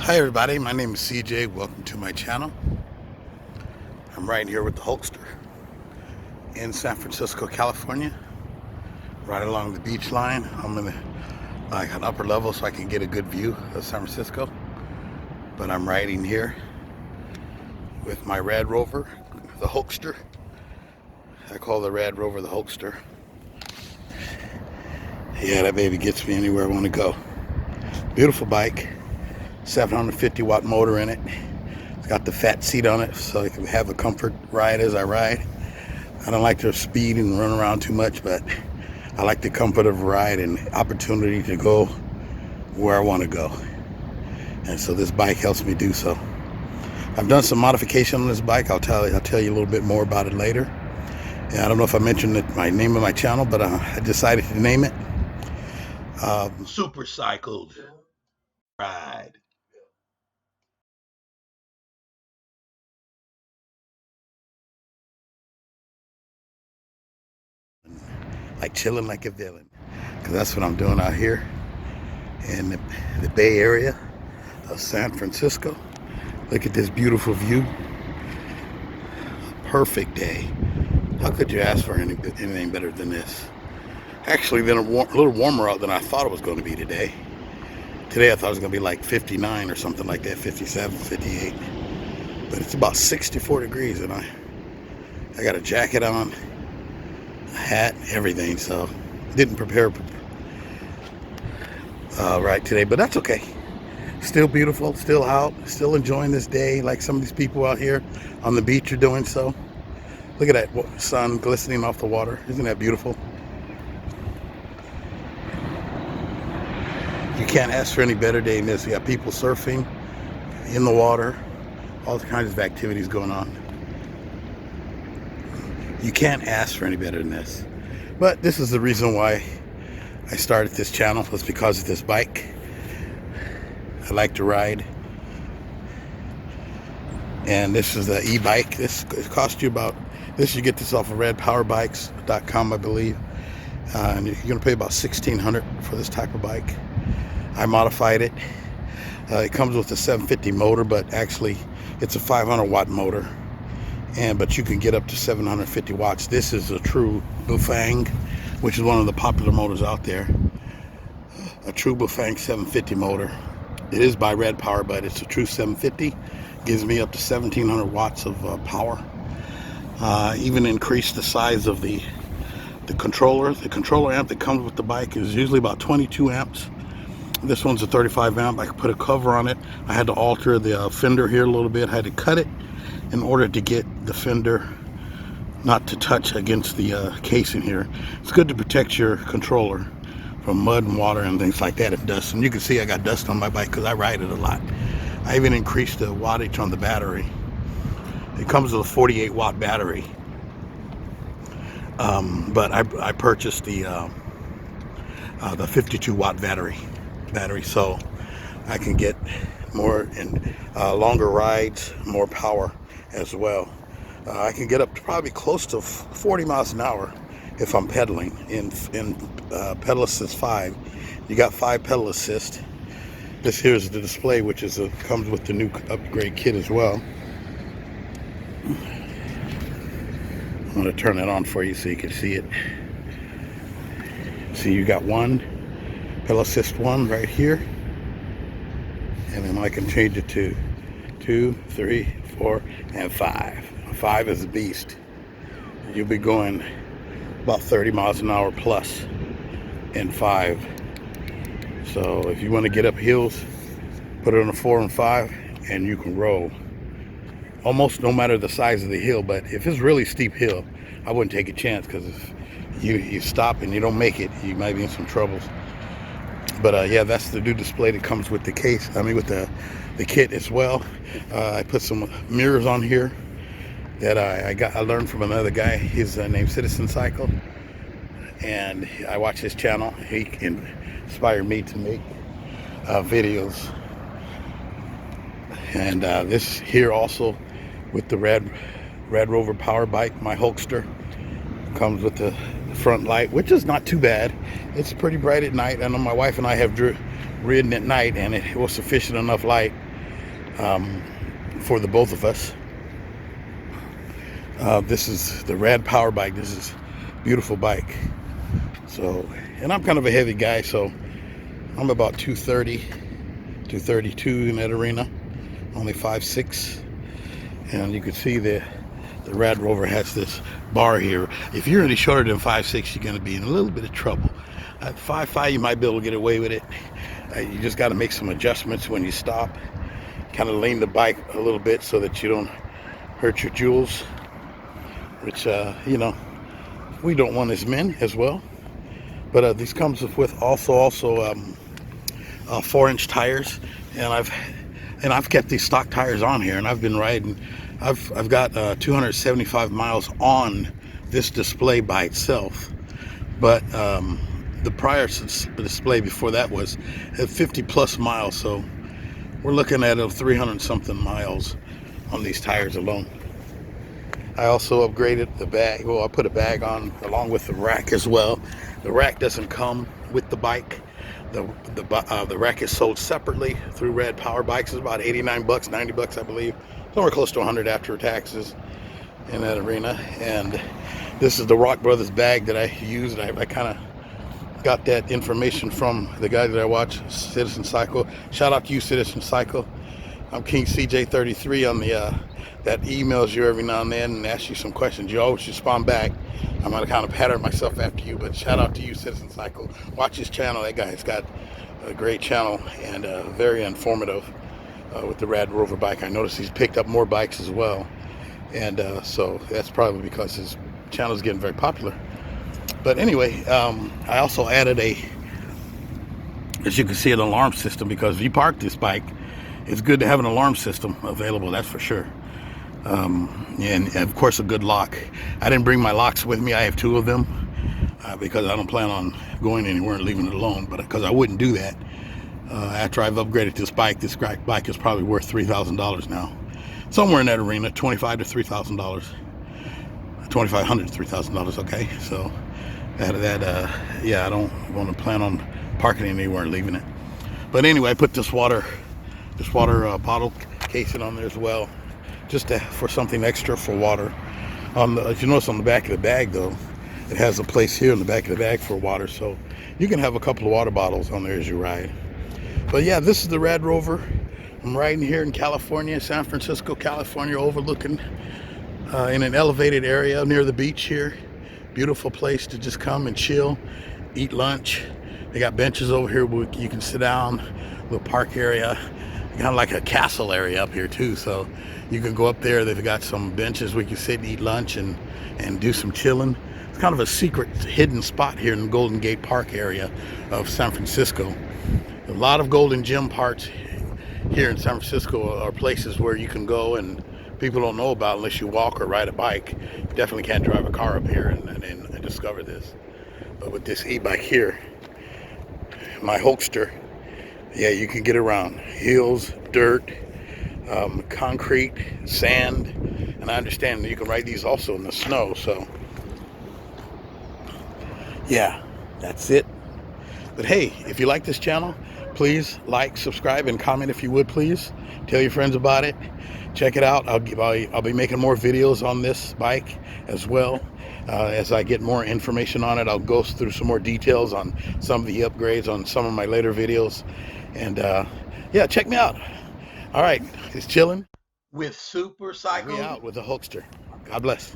Hi everybody, my name is CJ. Welcome to my channel. I'm right here with the Hulkster in San Francisco, California, right along the beach line. I'm in an upper level so I can get a good view of San Francisco. But I'm riding here with my Red Rover, the Hulkster. I call the Red Rover the Hulkster. Yeah, that baby gets me anywhere I want to go. Beautiful bike. 750 watt motor in it. It's got the fat seat on it so I can have a comfort ride as I ride. I don't like to speed and run around too much, but I like the comfort of a ride and opportunity to go where I want to go. And so this bike helps me do so. I've done some modification on this bike. I'll tell you a little bit more about it later. And I don't know if I mentioned my name of my channel, but I decided to name it Super Cycled Ride. Like chilling like a villain, because that's what I'm doing out here in the Bay Area of San Francisco. Look at this beautiful view. Perfect day. How could you ask for anything better than this? Actually, been a little warmer out than I thought it was going to be today. Today I thought it was going to be like 59 or something like that, 57, 58. But it's about 64 degrees, and I got a jacket on, a hat, everything, so didn't prepare right today, but that's okay. Still beautiful, still out, still enjoying this day like some of these people out here on the beach are doing so. Look at that sun glistening off the water. Isn't that beautiful? You can't ask for any better day than this. You got people surfing in the water, all kinds of activities going on. You can't ask for any better than this. But this is the reason why I started this channel, was because of this bike. I like to ride. And this is the e-bike. This cost you about, you get this off of redpowerbikes.com, I believe. And you're going to pay about $1,600 for this type of bike. I modified it. It comes with a 750 motor, but actually it's a 500 watt motor. But you can get up to 750 watts. This is a true Bufang, which is one of the popular motors out there. A true Bufang 750 motor. It is by Red Power, but it's a true 750. Gives me up to 1700 watts of power. Even increased the size of the controller. The controller amp that comes with the bike is usually about 22 amps. This one's a 35 amp. I could put a cover on it. I had to alter the fender here a little bit. I had to cut it in order to get the fender not to touch against the casing here. It's good to protect your controller from mud and water and things like that, and dust. And you can see I got dust on my bike because I ride it a lot. I even increased the wattage on the battery. It comes with a 48 watt battery. But I purchased the 52 watt battery, so I can get more and longer rides, more power as well. I can get up to probably close to 40 miles an hour if I'm pedaling in pedal assist 5. You got 5 pedal assist. This here is the display, which is comes with the new upgrade kit as well. I'm going to turn it on for you so you can see it. See, you got 1 pedal assist 1 right here, and then I can change it to 2, 3, 4, and 5. 5 is a beast. You'll be going about 30 miles an hour plus in 5. So if you want to get up hills, put it on a 4 and 5, and you can roll almost no matter the size of the hill. But if it's really steep hill, I wouldn't take a chance, because if you stop and you don't make it, you might be in some troubles. But yeah, that's the new display that comes with the case. I mean, with the kit as well. I put some mirrors on here that I learned from another guy. His name's Citizen Cycle, and I watch his channel. He inspired me to make videos. And this here also with the Red Rover power bike, my Hulkster, comes with the front light, which is not too bad. It's pretty bright at night. I know my wife and I have ridden at night, and it was sufficient enough light for the both of us. This is the Rad Power Bike. This is a beautiful bike. So, and I'm kind of a heavy guy, so I'm about 230, 232 in that arena, only 5'6". And you can see the Rad Rover has this bar here. If you're any shorter than 5'6", you're going to be in a little bit of trouble. At 5'5", you might be able to get away with it. You just got to make some adjustments when you stop. Kind of lean the bike a little bit so that you don't hurt your jewels, which, you know, we don't want as men as well. But this comes with also 4-inch tires, and I've kept these stock tires on here, and I've been riding. I've got 275 miles on this display by itself, but the prior display before that was at 50 plus miles, so we're looking at 300 something miles on these tires alone. I also upgraded the bag. Well, I put a bag on along with the rack as well. The rack doesn't come with the bike. The rack is sold separately through Rad Power Bikes. It's about 89 bucks, 90 bucks, I believe. Somewhere close to 100 after taxes in that arena. And this is the Rock Brothers bag that I used. I kind of got that information from the guy that I watch, Citizen Cycle. Shout out to you, Citizen Cycle. I'm King CJ33 on the that emails you every now and then and asks you some questions. You always respond back. I'm gonna kind of pattern myself after you, but shout out to you, Citizen Cycle. Watch his channel. That guy's got a great channel and very informative with the Rad Rover bike. I noticed he's picked up more bikes as well, and so that's probably because his channel is getting very popular. But anyway, I also added as you can see, an alarm system, because if you park this bike, it's good to have an alarm system available, that's for sure. And of course a good lock. I didn't bring my locks with me. I have 2 of them because I don't plan on going anywhere and leaving it alone, but because I wouldn't do that after I've upgraded this bike. This bike is probably worth $3,000 now, somewhere in that arena, $2,500 to $3,000, $2,500 to $3,000. Okay, so yeah, I don't want to plan on parking anywhere and leaving it. But anyway, I put this water bottle casing on there as well, just for something extra for water. If you notice on the back of the bag though, it has a place here in the back of the bag for water, so you can have a couple of water bottles on there as you ride. But yeah, this is the Rad Rover. I'm riding here in California, San Francisco, California, overlooking in an elevated area near the beach here. Beautiful place to just come and chill, eat lunch. They got benches over here where you can sit down, little park area. Kind of like a castle area up here too, so you can go up there. They've got some benches where you can sit and eat lunch and do some chilling. It's kind of a secret hidden spot here in the Golden Gate Park area of San Francisco. A lot of Golden Gym parks here in San Francisco are places where you can go and people don't know about unless you walk or ride a bike. You definitely can't drive a car up here and discover this. But with this e-bike here, my Hulkster, yeah, you can get around hills, dirt, concrete, sand, and I understand that you can ride these also in the snow. So yeah, that's it. But hey, if you like this channel, please like, subscribe, and comment if you would, please. Tell your friends about it. Check it out. I'll be making more videos on this bike as well. As I get more information on it, I'll go through some more details on some of the upgrades on some of my later videos. And yeah, check me out. All right, it's chilling with Super Cycle. We out with the Hulkster. God bless.